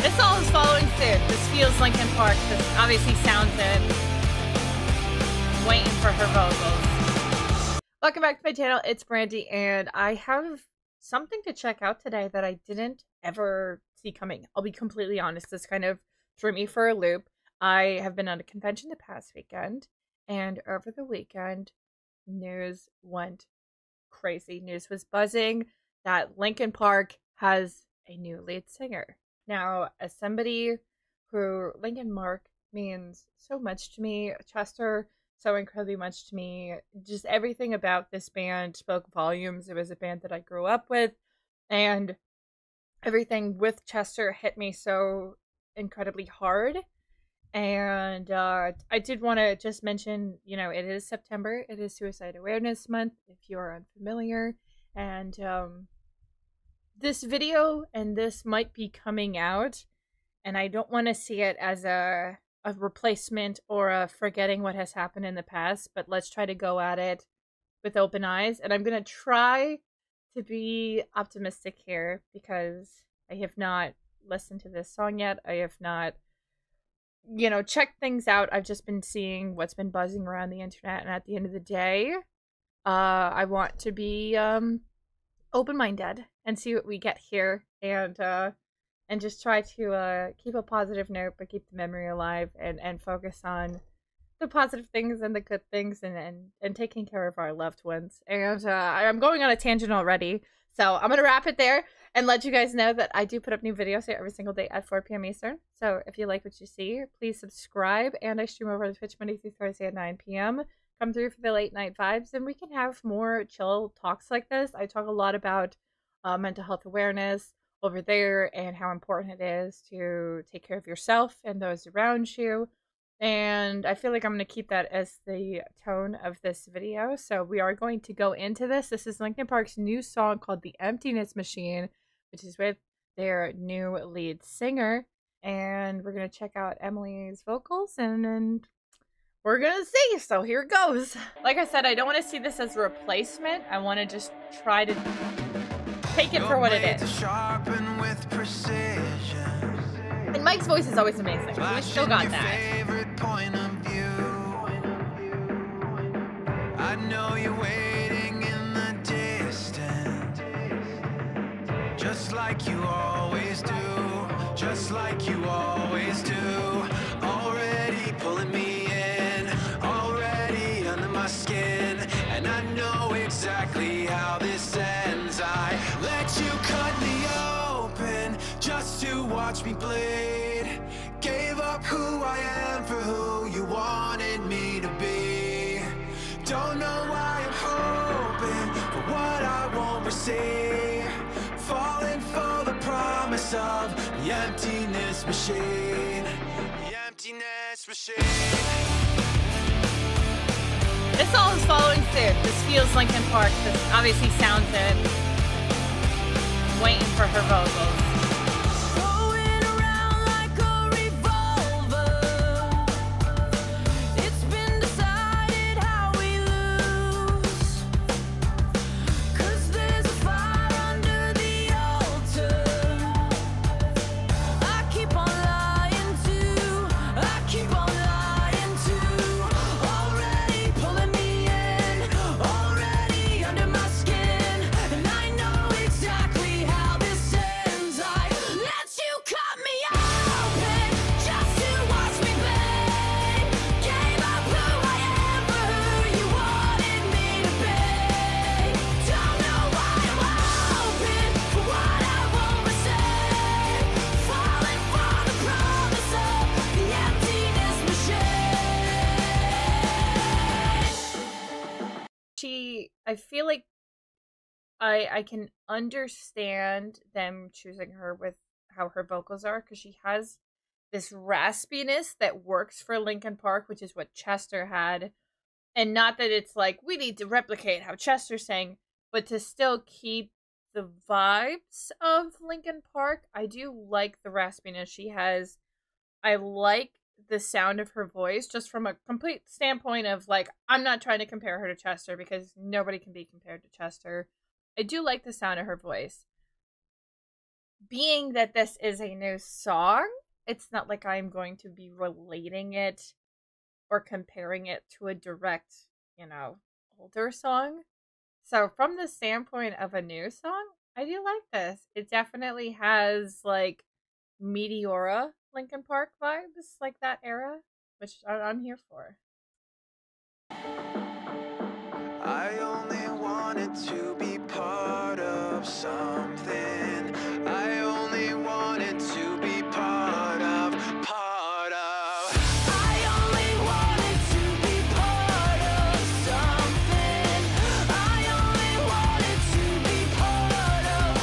This all is following suit. This feels Linkin Park. This obviously sounds it. Waiting for her vocals. Welcome back to my channel. It's Brandy, and I have something to check out today that I didn't ever see coming. I'll be completely honest. This kind of threw me for a loop. I have been on a convention the past weekend, and over the weekend, news went crazy. News was buzzing that Linkin Park has a new lead singer. Now, as somebody who Linkin Park means so much to me, Chester so incredibly much to me, just everything about this band spoke volumes. It was a band that I grew up with, and everything with Chester hit me so incredibly hard. And I did want to just mention, you know, it is September. It is Suicide Awareness Month, if you are unfamiliar. And this video and this might be coming out, and I don't want to see it as a replacement or a forgetting what has happened in the past, but let's try to go at it with open eyes. And I'm going to try to be optimistic here because I have not listened to this song yet. I have not, you know, checked things out. I've just been seeing what's been buzzing around the internet, and at the end of the day, I want to be open-minded and see what we get here, and just try to keep a positive note, but keep the memory alive, and focus on the positive things and the good things, and taking care of our loved ones. And I'm going on a tangent already, so I'm gonna wrap it there and let you guys know that I do put up new videos here every single day at 4 p.m. Eastern. So if you like what you see, please subscribe, and I stream over on Twitch Monday through Thursday at 9 p.m. Come through for the late night vibes, and we can have more chill talks like this. I talk a lot about mental health awareness over there and how important it is to take care of yourself and those around you. And I feel like I'm going to keep that as the tone of this video. So we are going to go into this. This is Linkin Park's new song called The Emptiness Machine, which is with their new lead singer. And we're going to check out Emily's vocals, and we're gonna see. So here it goes. Like I said, I don't want to see this as a replacement. I want to just try to take it for what it is. And Mike's voice is always amazing. We still got that. I know you're waiting in the distance, just like you always do, just like you always do. Already pulling me in, already under my skin, and I know exactly how this ends. I let you cut me open just to watch me bleed. Gave up who I am for who you wanted me to be. Don't know why I'm hoping for what I won't receive. Falling for the promise of the emptiness machine. The emptiness machine. This all is following suit. This feels Linkin Park. This obviously sounds it. Waiting for her vocals. I feel like I can understand them choosing her with how her vocals are, because she has this raspiness that works for Linkin Park, which is what Chester had. And not that it's like, we need to replicate how Chester sang, but to still keep the vibes of Linkin Park. I do like the raspiness she has. I like the sound of her voice, just from a complete standpoint of, like, I'm not trying to compare her to Chester because nobody can be compared to Chester. I do like the sound of her voice. being that this is a new song, it's not like I'm going to be relating it or comparing it to a direct, you know, older song. So from the standpoint of a new song, I do like this. It definitely has like Meteora Linkin Park vibes, like that era, which I'm here for. I only wanted to be part of something. I only wanted to be part of. I only wanted to be part of something. I only wanted to be part of.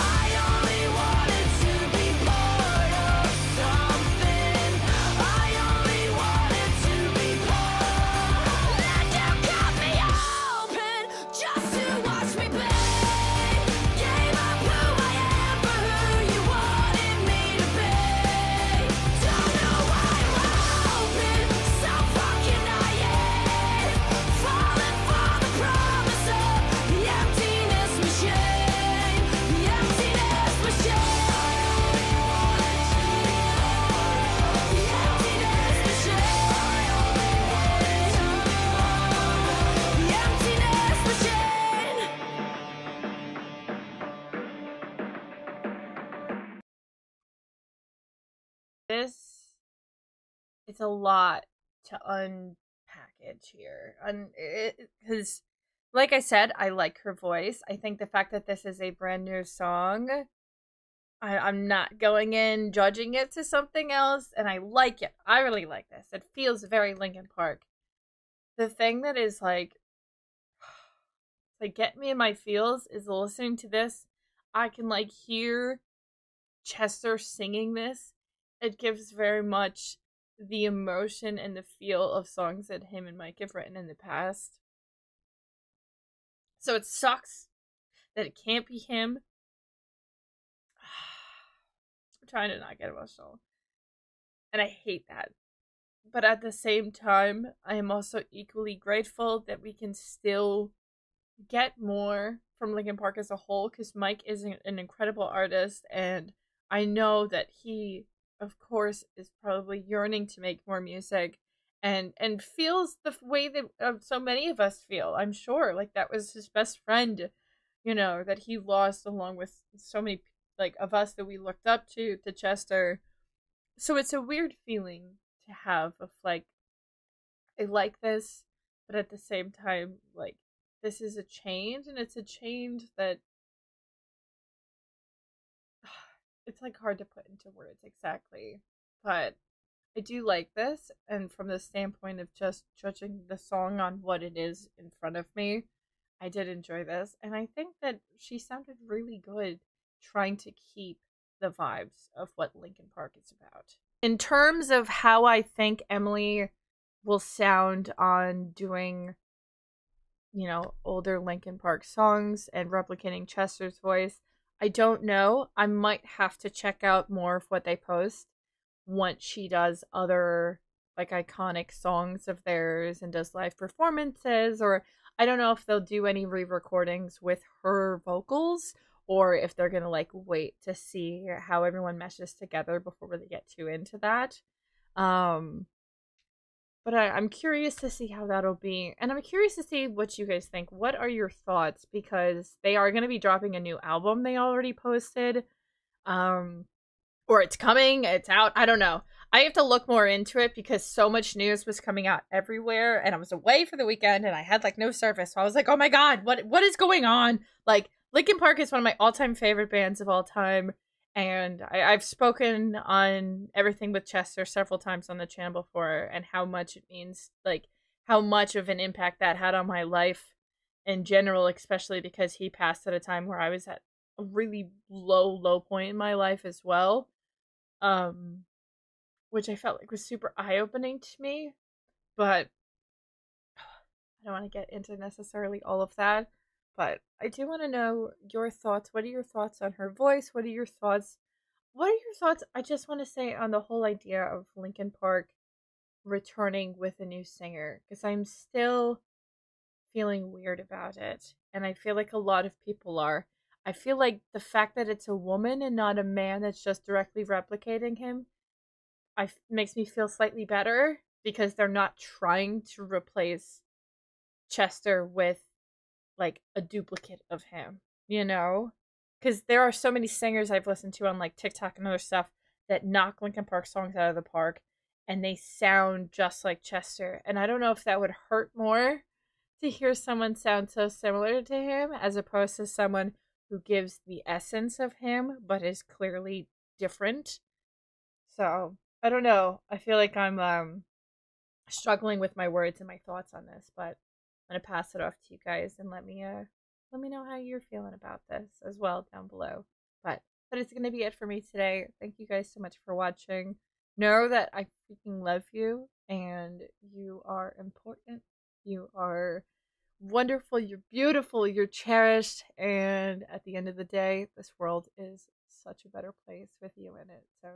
I only wanted to be part of something. I only wanted to be part. Let you cut me open just to watch me play. Gave up who I am for who you wanted me to be. Don't know why I'm open, so fucking naive. Falling for the promise of the emptiness machine. The emptiness machine. The emptiness machine. The emptiness machine. This it's a lot to unpackage here, and because, like I said, I like her voice. I think the fact that this is a brand new song, I'm not going in judging it to something else, and I like it. I really like this. It feels very Linkin Park. The thing that is like get me in my feels is listening to this. I can like hear Chester singing this. It gives very much the emotion and the feel of songs that him and Mike have written in the past. So it sucks that it can't be him. I'm trying to not get emotional. And I hate that. But at the same time, I am also equally grateful that we can still get more from Linkin Park as a whole, because Mike is an incredible artist, and I know that he, of course, is probably yearning to make more music, and feels the way that so many of us feel. I'm sure, like that was his best friend, you know, that he lost, along with so many like of us that we looked up to Chester. So it's a weird feeling to have of like, I like this, but at the same time, like, this is a change, and it's a change that it's like hard to put into words exactly. But I do like this, and from the standpoint of just judging the song on what it is in front of me, I did enjoy this, and I think that she sounded really good trying to keep the vibes of what Linkin Park is about. In terms of how I think Emily will sound on doing, you know, older Linkin Park songs and replicating Chester's voice, I don't know. I might have to check out more of what they post once she does other like iconic songs of theirs and does live performances, or I don't know if they'll do any re-recordings with her vocals, or if they're gonna like wait to see how everyone meshes together before they get too into that. um but I'm curious to see how that'll be. And I'm curious to see what you guys think. What are your thoughts? Because they are going to be dropping a new album they already posted. Um, or it's coming, it's out. I don't know. I have to look more into it because so much news was coming out everywhere, and I was away for the weekend and I had like no service. So I was like, oh my God, what is going on? Like, Linkin Park is one of my all-time favorite bands of all time. And I've spoken on Everything with Chester several times on the channel before, and how much it means, like, how much of an impact that had on my life in general, especially because he passed at a time where I was at a really low point in my life as well. Um, which I felt like was super eye-opening to me, but I don't want to get into necessarily all of that. But I do want to know your thoughts. What are your thoughts on her voice? What are your thoughts? What are your thoughts? I just want to say on the whole idea of Linkin Park returning with a new singer, because I'm still feeling weird about it, and I feel like a lot of people are. I feel like the fact that it's a woman and not a man that's just directly replicating him makes me feel slightly better because they're not trying to replace Chester with like a duplicate of him, you know? Because there are so many singers I've listened to on like TikTok and other stuff that knock Linkin Park songs out of the park and they sound just like Chester. And I don't know if that would hurt more to hear someone sound so similar to him as opposed to someone who gives the essence of him but is clearly different. So I don't know. I feel like I'm struggling with my words and my thoughts on this, but I'm gonna pass it off to you guys and let me know how you're feeling about this as well down below. But it's gonna be it for me today. Thank you guys so much for watching. Know that I freaking love you and you are important. You are wonderful, you're beautiful, you're cherished, and at the end of the day, this world is such a better place with you in it. So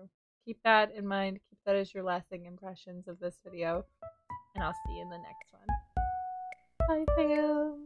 keep that in mind. Keep that as your lasting impressions of this video, and I'll see you in the next one. Bye, fam.